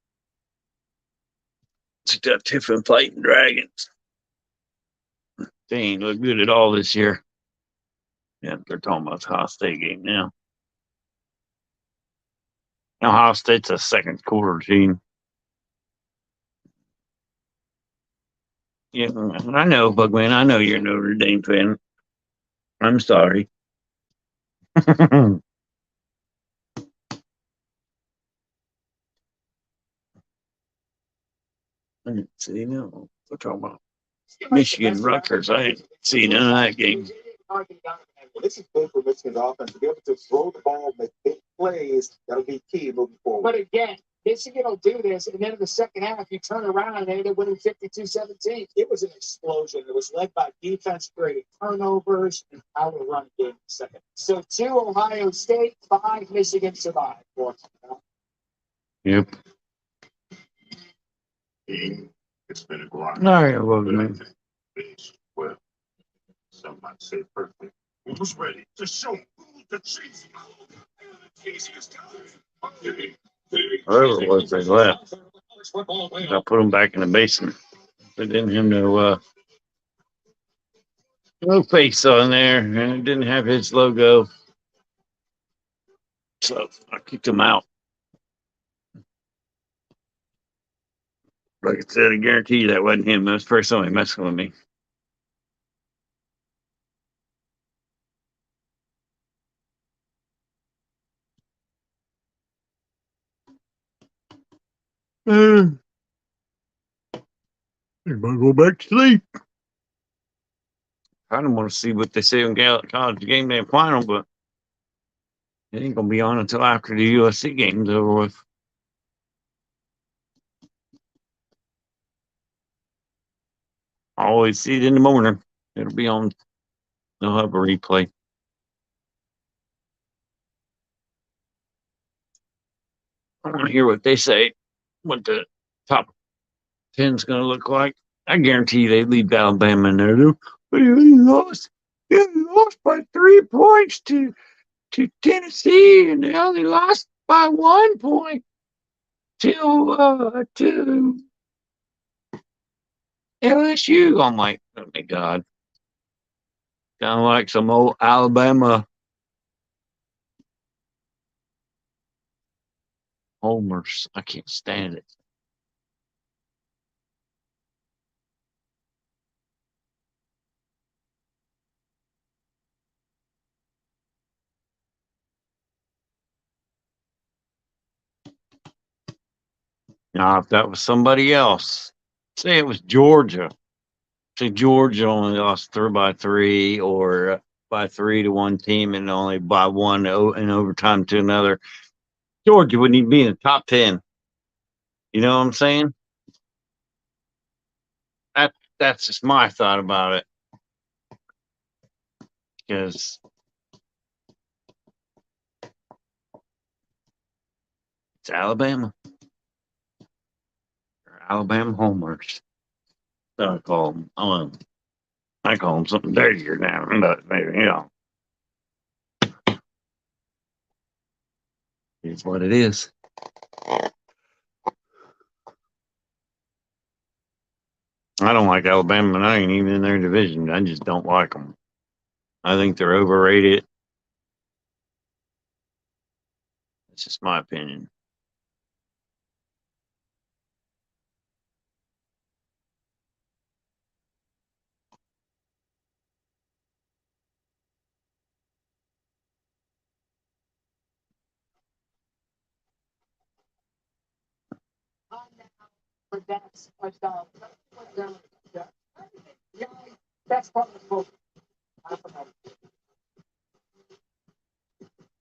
A: It's the Tiffin Fighting Dragons. They ain't look good at all this year. Yeah, they're talking about the Ohio State game now. Ohio State's a second quarter team. Yeah, I know, Bugman. I know you're a Notre Dame fan. I'm sorry. I didn't see no. We're talking about Michigan Rutgers. I didn't see none of that game.
B: Well, this is good for Michigan's offense to be able to throw the ball, make big plays. That'll be key moving forward. But again, Michigan will do this, and then in the second half, you turn around and they ended up winning 52-17. It was an explosion. It was led by defense, creating turnovers, and how to run game in the second. So 2 Ohio State, 5 Michigan survived.
A: Yep.
C: It's been a grind.
A: All right, well, man.
C: Well, some might say perfect. Who's ready to show the cheese?
A: Whoever it was, they left. I put them back in the basement. They didn't have no face on there, and it didn't have his logo. So I kicked him out. Like I said, I guarantee you that wasn't him. That was the first time he messing with me. Everybody go back to sleep. I don't want to see what they say on college game day final, but it ain't gonna be on until after the USC game's over with. I always see it in the morning. It'll be on. They'll have a replay. I want to hear what they say. What the top 10's going to look like. I guarantee you they leave Alabama in there. But he lost by 3 points to Tennessee, and they only lost by 1 point to LSU. I'm like, oh my God. Kind of like some old Alabama homers. I can't stand it. Now, if that was somebody else, say it was Georgia. Say Georgia only lost 3 or by 3 to one team and only by 1 in overtime to another. Georgia wouldn't even be in the top 10. You know what I'm saying? That's just my thought about it. Because it's Alabama. Or Alabama homers. So I call them. I call them something dirtier now, but maybe, it's what it is. I don't like Alabama, and I ain't even in their division. I just don't like them. I think they're overrated. That's just my opinion.
B: But that's that's part of the book.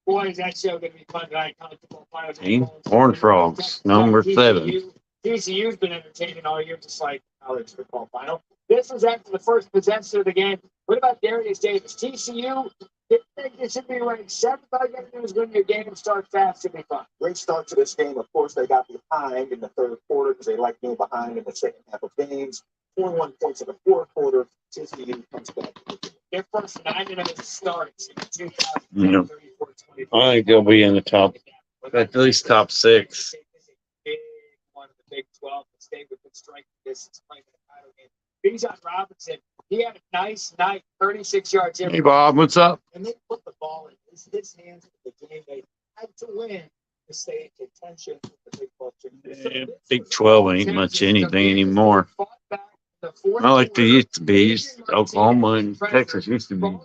B: Boy, is that show going to be fun tonight.
A: Team Horned Frogs, number 7.
B: TCU's been entertaining all year, just like college football final. This was after the first possession of the game. What about Darius Davis? TCU, they think it should be ranked 7th. All you got to do is win your game and start fast. Should be fun.
D: Great start to this game. Of course, they got behind in the third quarter because they like being behind in the second half of games. 21 points in the fourth quarter. TCU comes back.
B: Their first 9 minutes starts in 2000.
A: Yeah. I think they'll be in the top, at least top 6.
B: One of the Big 12 and stay within striking distance playing the title game. Bijan Robinson, he had a nice night, 36 yards.
A: Hey, Bob, what's up?
D: And they put the ball in his hands with the game. They had to win to stay in contention with the Big 12 championship.
A: Big 12 ain't much anything anymore. Not like they used to be. Oklahoma and Texas used to be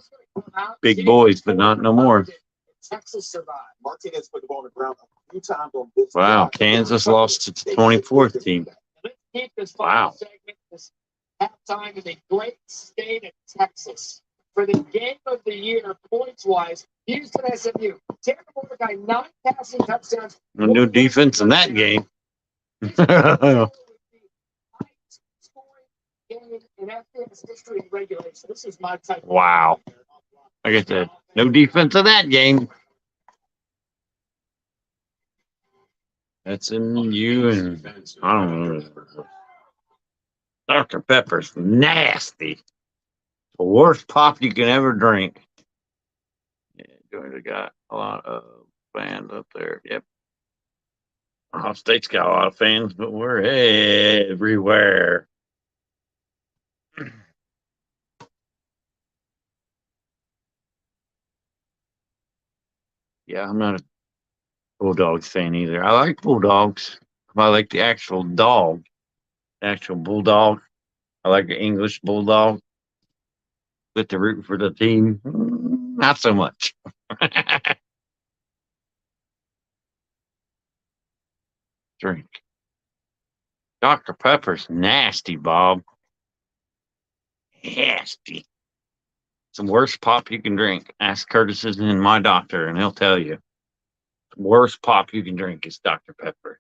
A: big boys, but not no more.
B: Texas survived.
D: Martinez put the ball on the ground a few times on this.
A: Wow, Kansas lost to the 24th team.
B: Let's keep this
A: Wow.
B: segment, this halftime in the great state of Texas. For the game of the year, points-wise, Houston SMU. Tanner Mordecai, 9 passing touchdowns.
A: No defense in that game.
B: In FBS history and regulation. This is my type.
A: Wow. Like I said, no defense in that game. That's in you and I don't know. Dr. Pepper's nasty. The worst pop you can ever drink. Yeah, Georgia got a lot of fans up there. Yep. Ohio State's got a lot of fans, but we're everywhere. Yeah, I'm not a Bulldogs fan either. I like Bulldogs. I like the actual dog, the actual Bulldog. I like the English Bulldog. But the root for the team, not so much. Drink. Dr. Pepper's nasty, Bob. Nasty. It's the worst pop you can drink. Ask Curtis and my doctor, and he'll tell you. The worst pop you can drink is Dr. Pepper.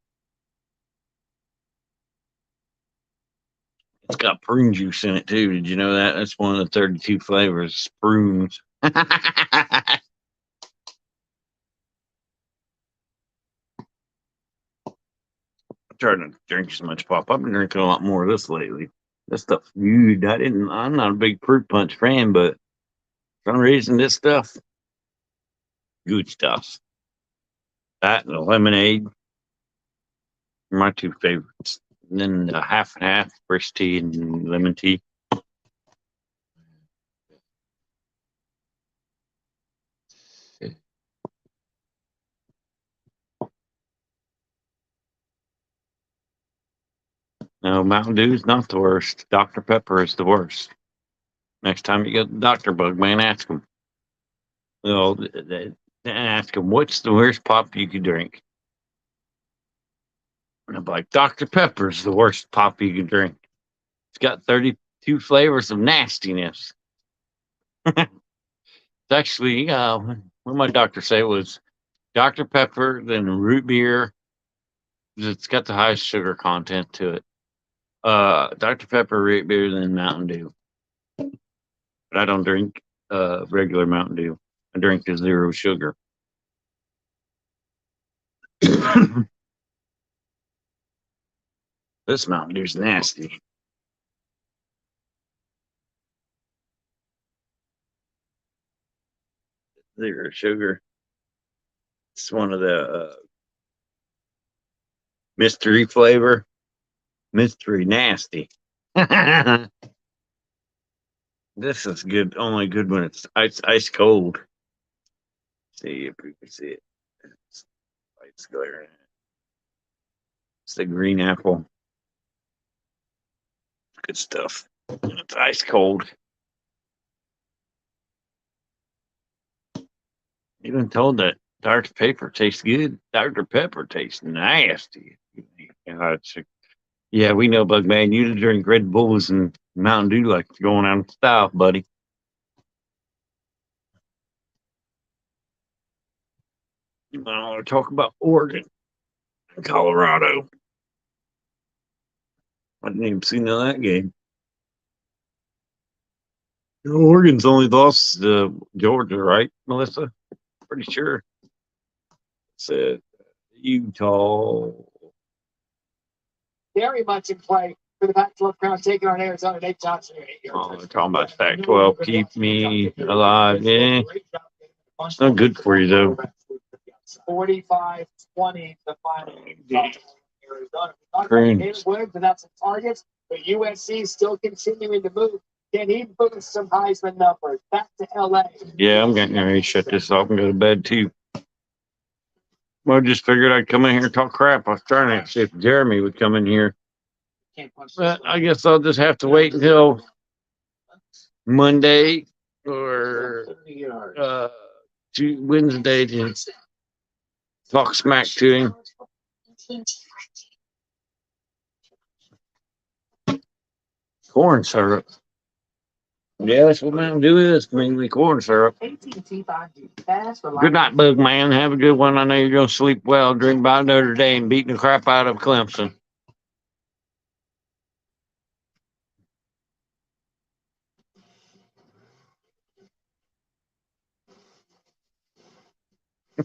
A: It's got prune juice in it, too. Did you know that? That's one of the 32 flavors. Prunes. I'm trying to drink as much pop. I've been drinking a lot more of this lately. This stuff's good. I'm not a big fruit punch fan, but for some reason, this stuff, good stuff. That and the lemonade are my 2 favorites. And then the half and half, fresh tea and lemon tea. No, Mountain Dew is not the worst. Dr. Pepper is the worst. Next time you get the doctor bug, man, ask him. Ask him, what's the worst pop you can drink? And I'm like, Dr. Pepper's the worst pop you can drink. It's got 32 flavors of nastiness. It's actually, what my doctor said was Dr. Pepper, then root beer. It's got the highest sugar content to it. Dr. Pepper, root beer, then Mountain Dew. But I don't drink regular Mountain Dew. I drink the 0 sugar. This Mountain Dew's nasty. zero sugar. It's one of the mystery flavor. Mystery nasty. This is good. Only good when it's ice cold. See if you can see it. It's glaring. It's the green apple. Good stuff. It's ice cold. Even told that Dr. Pepper tastes good. Dr. Pepper tastes nasty. Yeah, we know, Bug Man. You drink Red Bulls and Mountain Dew like it's going out of style, buddy. I want to talk about Oregon, Colorado. I didn't even see none of that game. Oregon's only lost to Georgia, right, Melissa? Pretty sure. Said Utah.
B: Very much in play for the Pac-12 crown, taking on Arizona. Nate Johnson.
A: Oh, they're talking about Pac-12. Keep me alive. Yeah. It's not good for you, though.
B: 45-20, the final. Arizona.
A: Williams,
B: but that's some targets. But USC is still continuing to move. Can he boost some Heisman numbers? Back to LA.
A: Yeah, I'm getting ready to shut this off and go to bed, too. Well, I just figured I'd come in here and talk crap. I was trying to see if Jeremy would come in here. But I guess I'll just have to wait until Monday or Wednesday to talk smack to him. Corn syrup. Yeah, that's what Mountain Dew is, mainly corn syrup. Good night, Bug Man. Have a good one. I know you're going to sleep well. Drink by Notre Dame, beating the crap out of Clemson.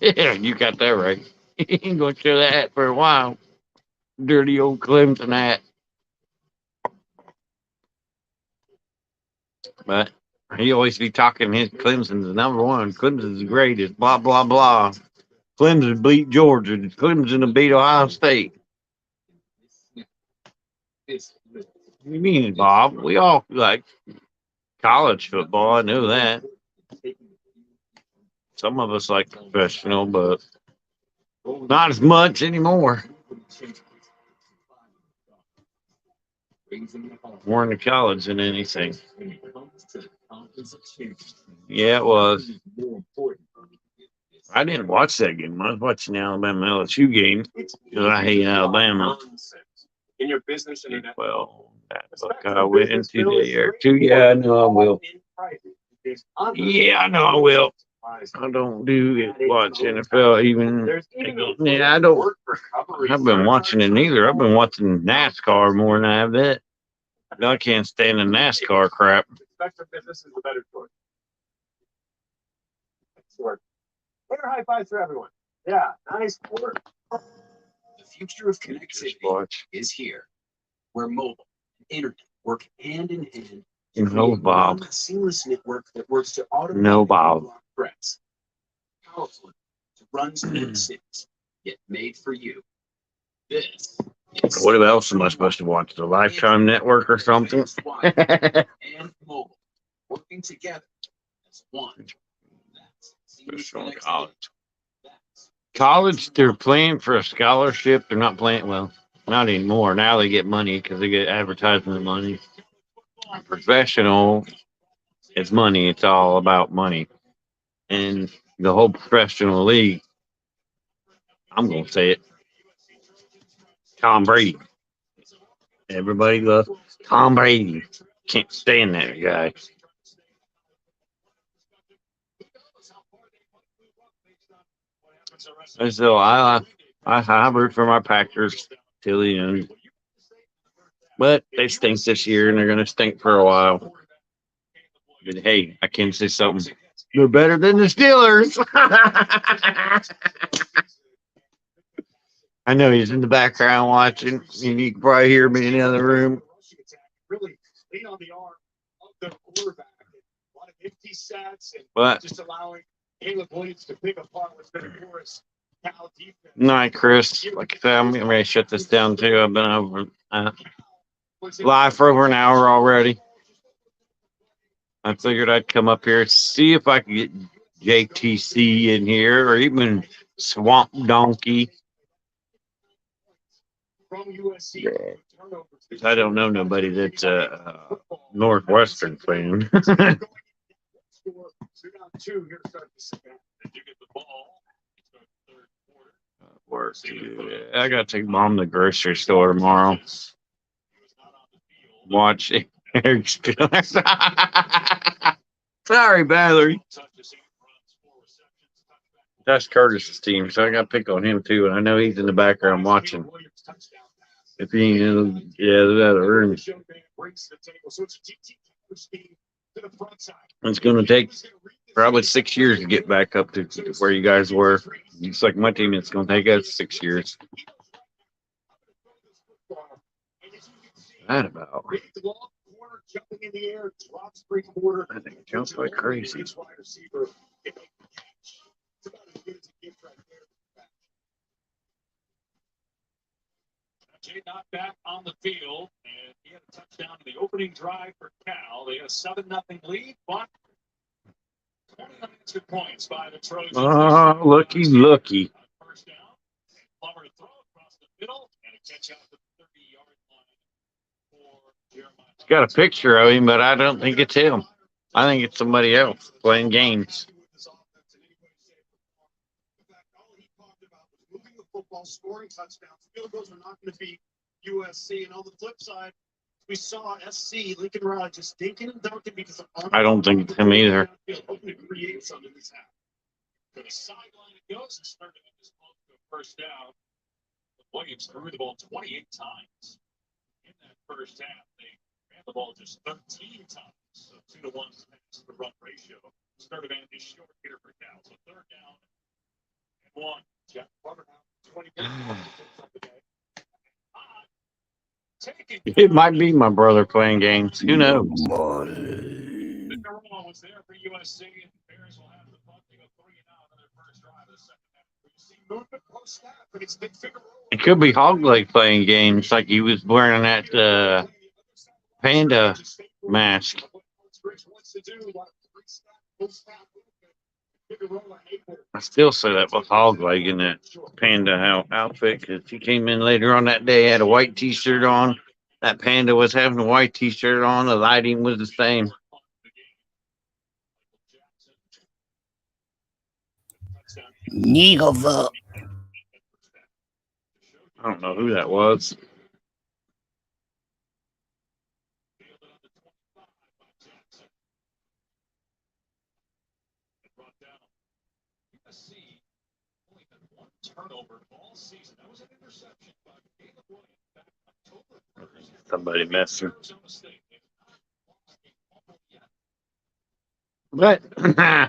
A: Yeah, you got that right. You ain't going to show that hat for a while. Dirty old Clemson hat. But he always be talking his Clemson's number one. Clemson's the greatest. Blah, blah, blah. Clemson beat Georgia. Clemson beat Ohio State. What do you mean, Bob? We all like college football. I know that. Some of us like professional, but not as much anymore. More into college than anything. Yeah, it was. I didn't watch that game. I was watching the Alabama LSU game because I hate Alabama.
C: In your business and
A: Well, that's like I went into the air too. Yeah, I know I will. Yeah, I know I will. I don't watch NFL even. Yeah, I don't. I've been watching it neither. I've been watching NASCAR more than I have that. I can't stand the NASCAR crap.
C: business is a better choice.
B: Air high fives for everyone. Yeah, nice work.
E: The future of connectivity is here, where mobile and internet work hand in hand.
A: No, Bob.
E: A seamless network that works to automate
A: No, Bob.
E: block threats. Powerful to run smooth cities, yet made for you. This is
A: What else am I supposed to watch? The Lifetime Network or something?
E: and mobile working together as one. That's seamless connectivity.
A: College. College, they're playing for a scholarship. They're not playing, well, not anymore. Now they get money because they get advertisement money. Professional, it's money. It's all about money. And the whole professional league, I'm going to say it, Tom Brady. Everybody loves Tom Brady. Can't stand that guy. And so I root for my Packers till the end. But they stink this year, and they're going to stink for a while. But hey, I can say something. They're better than the Steelers. I know he's in the background watching, and you can probably hear me in the other room.
B: Really lean on the arm of the quarterback. A lot of empty sets and
A: But
B: just allowing Caleb Williams to pick apart what's been a porous Cal defense.
A: Night, Chris. Like I said, I'm getting ready to shut this down too. I've been over live for over an hour already. I figured I'd come up here, see if I could get JTC in here or even Swamp Donkey.
B: From USC.
A: I don't know nobody that's a Northwestern fan. Work. I got to take mom to the grocery store tomorrow. Watch Eric Spiller. Sorry, Valerie. That's Curtis's team, so I got to pick on him too. And I know he's in the background watching. If he ain't in, yeah, that room. It's going to take probably 6 years to get back up to where you guys were. It's like my team, it's going to take us 6 years. That about. I think it jumps like crazy.
B: Jay not back on the field, and he had a touchdown in the opening drive for Cal. They had a 7-0 lead, but 29 extra points by the Trojans.
A: Oh, looky.
B: First down, Plummer to throw across the middle, and a catch out to the 30-yard line for Jeremiah.
A: It's got a picture of him, but I don't think it's him. I think it's somebody else playing games.
B: Football scoring touchdowns. Field goals are not going to be USC. And on the flip side, we saw SC Lincoln Riley just dinking and dunking because of
A: I don't think it's him either.
B: Hoping to create something this half. To the sideline it goes and starting at this close to a first down. Williams threw the ball 28 times in that first half. They ran the ball just 13 times. So 2-to-1 pass to run ratio. Started man is short here for Cal. So third down and 1. Jeff Plummer now.
A: It might be my brother playing games. Who knows? It could be Hogleg playing games like he was wearing that panda mask. I still say that was Hogleg in that panda outfit because he came in later on that day, had a white T-shirt on. That panda was having a white T-shirt on. The lighting was the same.
F: Nigga.
A: I don't know who that was.
B: Turnover all season. That was an interception by Caleb Williams back October 1st.
A: Somebody messing. But okay.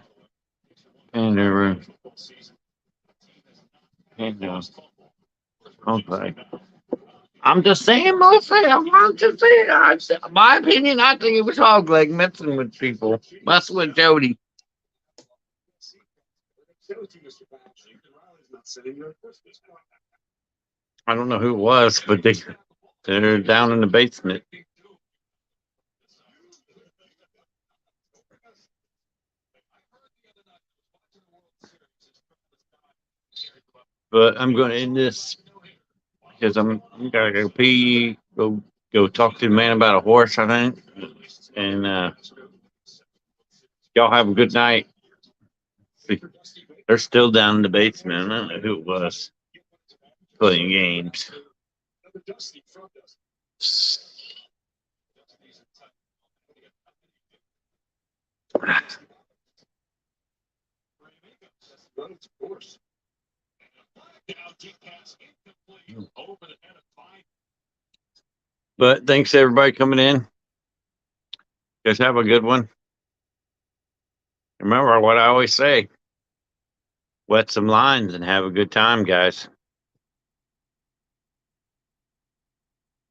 A: I'm just saying, Melissa. I'm just saying. My opinion, I think it was Hogleg messing with people, messing with Jody. I don't know who it was, but they're down in the basement. But I'm going to end this because I'm gotta go pee, go talk to the man about a horse, I think. And y'all have a good night. They're still down in the basement. I don't know who it was playing games. But thanks to everybody coming in. Guys have a good one. Remember what I always say. Wet some lines and have a good time, guys.